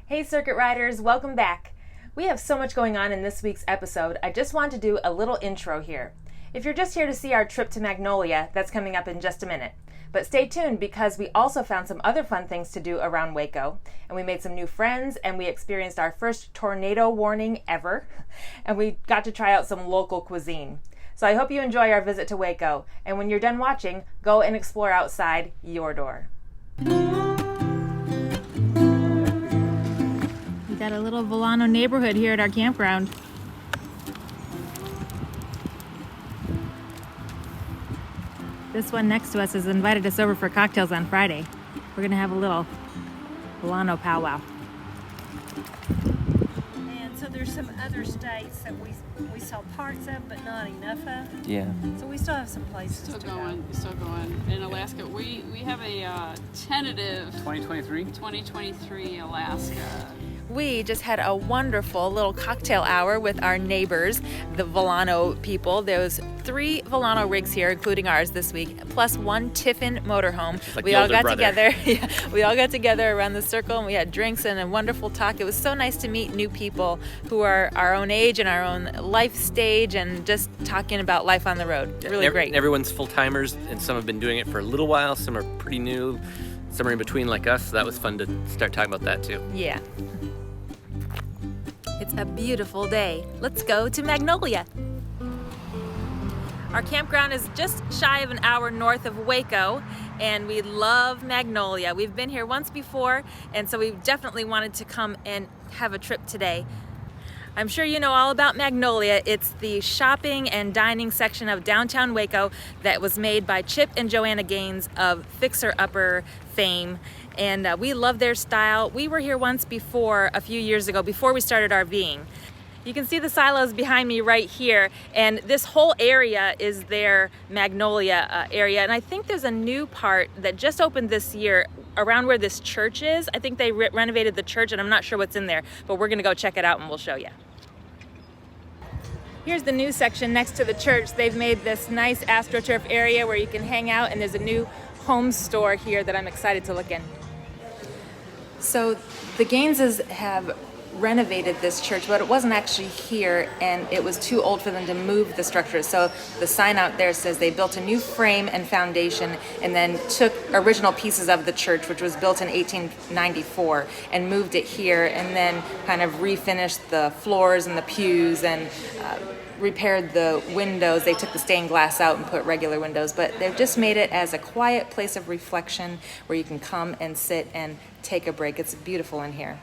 Hey Circuit Riders, welcome back. We have so much going on in this week's episode, I just want to do a little intro here. If you're just here to see our trip to Magnolia, that's coming up in just a minute. But stay tuned because we also found some other fun things to do around Waco, and we made some new friends, and we experienced our first tornado warning ever, and we got to try out some local cuisine. So I hope you enjoy our visit to Waco, and when you're done watching, go and explore outside your door. We got a little Volano neighborhood here at our campground. This one next to us has invited us over for cocktails on Friday. We're gonna have a little Volano powwow. And so there's some other states that we saw parts of, but not enough of. Yeah. So we still have some places Still to going. In Alaska, we have a tentative 2023 Alaska. We just had a wonderful little cocktail hour with our neighbors, the Volano people. There was 3 Volano rigs here, including ours this week, plus 1 Tiffin motorhome. Like we all got together. Yeah, we all got together around the circle, and we had drinks and a wonderful talk. It was so nice to meet new people who are our own age and our own life stage, and just talking about life on the road. Really great. Everyone's full timers, and some have been doing it for a little while. Some are pretty new. Some are in between, like us. So that was fun to start talking about that too. Yeah. It's a beautiful day. Let's go to Magnolia. Our campground is just shy of an hour north of Waco, and we love Magnolia. We've been here once before, and so we definitely wanted to come and have a trip today. I'm sure you know all about Magnolia. It's the shopping and dining section of downtown Waco that was made by Chip and Joanna Gaines of Fixer Upper fame. And we love their style. We were here once before, a few years ago, before we started RVing. You can see the silos behind me right here, and this whole area is their Magnolia area. And I think there's a new part that just opened this year around where this church is. I think they renovated the church, and I'm not sure what's in there, but we're gonna go check it out and we'll show you. Here's the new section next to the church. They've made this nice AstroTurf area where you can hang out, and there's a new home store here that I'm excited to look in. So the Gaineses have renovated this church, but it wasn't actually here, and it was too old for them to move the structure. So the sign out there says they built a new frame and foundation, and then took original pieces of the church, which was built in 1894, and moved it here, and then kind of refinished the floors and the pews, and repaired the windows. They took the stained glass out and put regular windows, but they've just made it as a quiet place of reflection where you can come and sit and take a break. It's beautiful in here.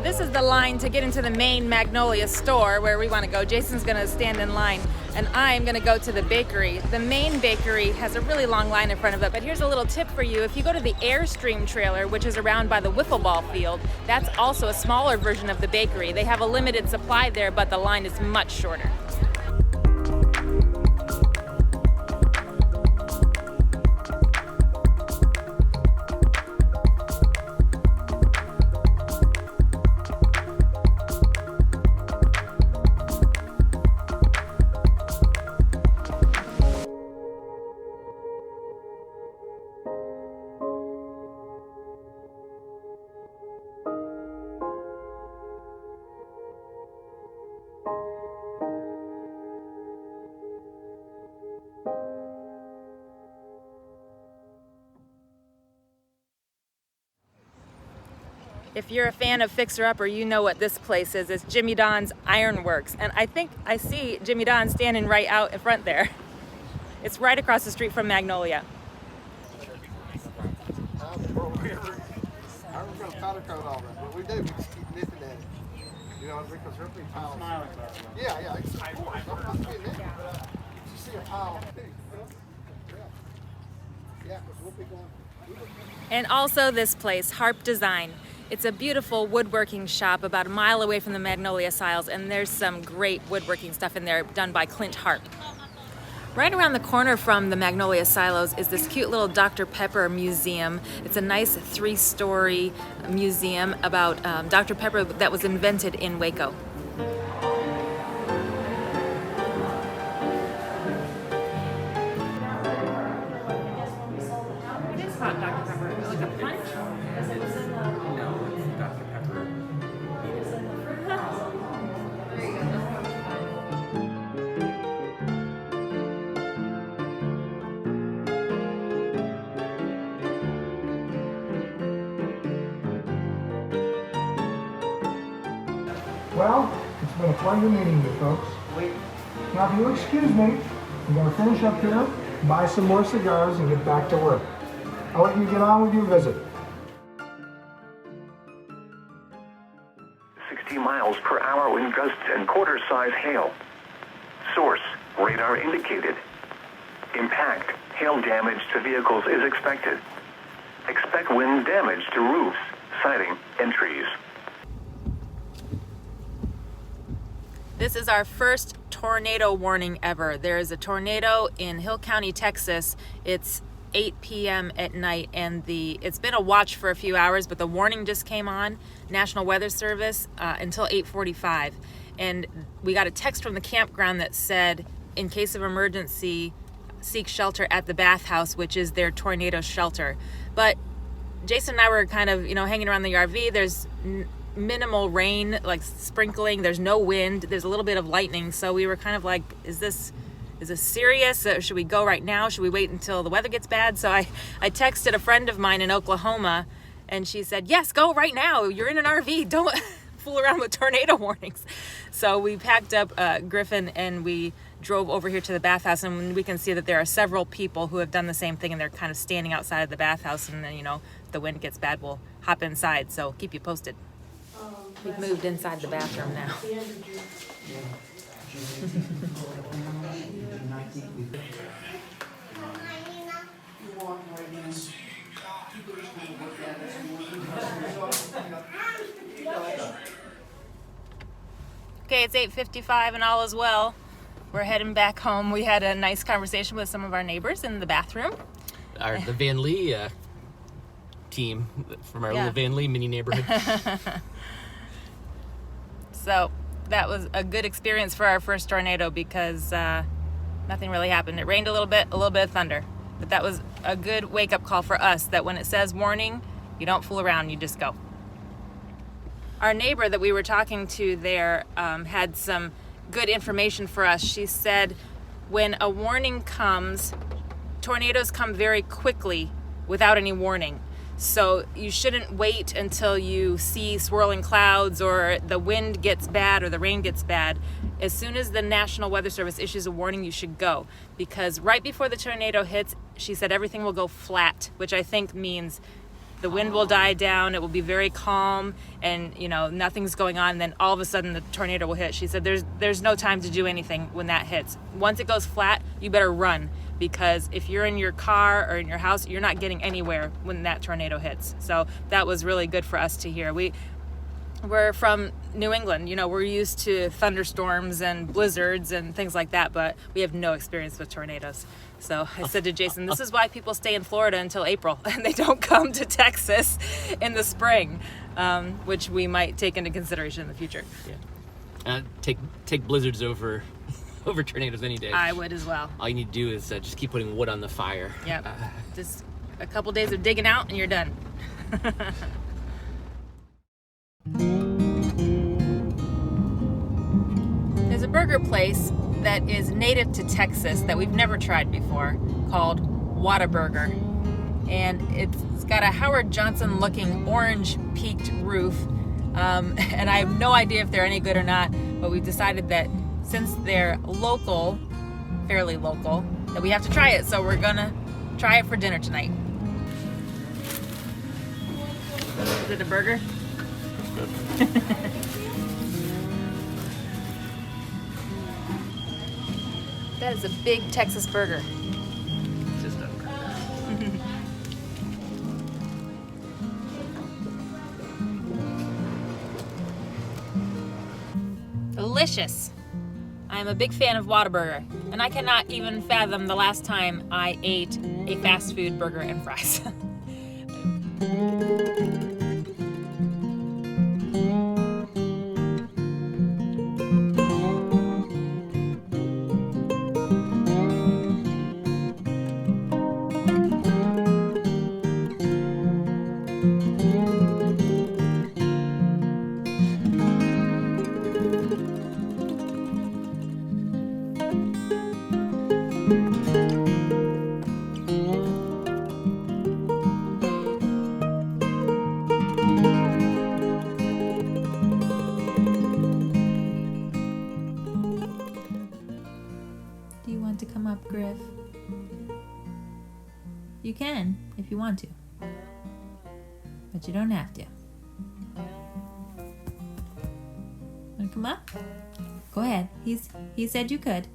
This is the line to get into the main Magnolia store where we want to go. Jason's going to stand in line, and I'm going to go to the bakery. The main bakery has a really long line in front of it, but here's a little tip for you. If you go to the Airstream trailer, which is around by the wiffle ball field, that's also a smaller version of the bakery. They have a limited supply there, but the line is much shorter. If you're a fan of Fixer Upper, you know what this place is. It's Jimmy Don's Ironworks. And I think I see Jimmy Don standing right out in front there. It's right across the street from Magnolia. I was going to powder coat all that, but we do. We just keep nipping at it. You know, because there'll be piles. Yeah. It's, of course, I'm not being nitty. You see a pile. Yeah, because we'll be going. And also this place, Harp Design. It's a beautiful woodworking shop about a mile away from the Magnolia Silos, and there's some great woodworking stuff in there done by Clint Harp. Right around the corner from the Magnolia Silos is this cute little Dr. Pepper museum. It's a nice 3-story museum about Dr. Pepper that was invented in Waco. What is hot Dr. Pepper? Like a punch? No, it's Dr. Pepper. Well, it's been a pleasure meeting you folks. Now, if you'll excuse me, I'm going to finish up here, buy some more cigars, and get back to work. I'll let you get on with your visit. 60 miles per hour wind gusts and quarter-size hail. Source, radar indicated. Impact, hail damage to vehicles is expected. Expect wind damage to roofs, siding, and trees. This is our first tornado warning ever. There is a tornado in Hill County, Texas. It's 8 p.m. at night, and it's been a watch for a few hours, but the warning just came on, National Weather Service, until 8:45. And we got a text from the campground that said, in case of emergency, seek shelter at the bathhouse, which is their tornado shelter. But Jason and I were kind of, hanging around the RV. There's minimal rain, like sprinkling. There's no wind. There's a little bit of lightning. So we were kind of like, is this serious? Should we go right now? Should we wait until the weather gets bad? So I texted a friend of mine in Oklahoma, and she said, yes, go right now. You're in an RV. Don't fool around with tornado warnings. So we packed up Griffin and we drove over here to the bathhouse, and we can see that there are several people who have done the same thing, and they're kind of standing outside of the bathhouse, and then, if the wind gets bad, we'll hop inside. So keep you posted. We've moved inside the bathroom now. Okay, it's 8:55 and all is well. We're heading back home. We had a nice conversation with some of our neighbors in the bathroom. The Van Lee team from our little Van Lee mini neighborhood. So that was a good experience for our first tornado because nothing really happened. It rained a little bit of thunder. But that was a good wake-up call for us, that when it says warning, you don't fool around, you just go. Our neighbor that we were talking to there had some good information for us. She said when a warning comes, tornadoes come very quickly without any warning. So you shouldn't wait until you see swirling clouds or the wind gets bad or the rain gets bad. As soon as the National Weather Service issues a warning, you should go. Because right before the tornado hits, she said everything will go flat, which I think means the wind will die down, it will be very calm, and nothing's going on, and then all of a sudden the tornado will hit. She said there's no time to do anything when that hits. Once it goes flat, you better run, because if you're in your car or in your house, you're not getting anywhere when that tornado hits. So that was really good for us to hear. We're from New England, we're used to thunderstorms and blizzards and things like that, but we have no experience with tornadoes. So I said to Jason, this is why people stay in Florida until April and they don't come to Texas in the spring, which we might take into consideration in the future. Yeah. Take blizzards over tornadoes any day. I would as well. All you need to do is just keep putting wood on the fire. Yep. Just a couple days of digging out and you're done. There's a burger place that is native to Texas that we've never tried before called Whataburger. and it's got a Howard Johnson looking orange peaked roof. And I have no idea if they're any good or not, but we've decided that since they're local, fairly local, that we have to try it. So we're gonna try it for dinner tonight. Is it a burger? That is a big Texas burger. Just a Delicious. I'm a big fan of Whataburger, and I cannot even fathom the last time I ate a fast food burger and fries. Do you want to come up, Griff? You can, if you want to. But you don't have to. Want to come up? Go ahead. He said you could.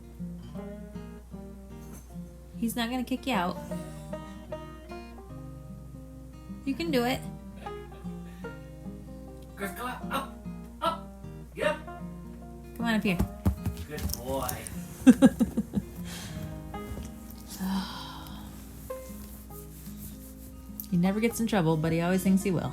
He's not gonna kick you out. You can do it. Griff, come up. Up. Up. Get up. Come on up here. Good boy. He never gets in trouble, but he always thinks he will.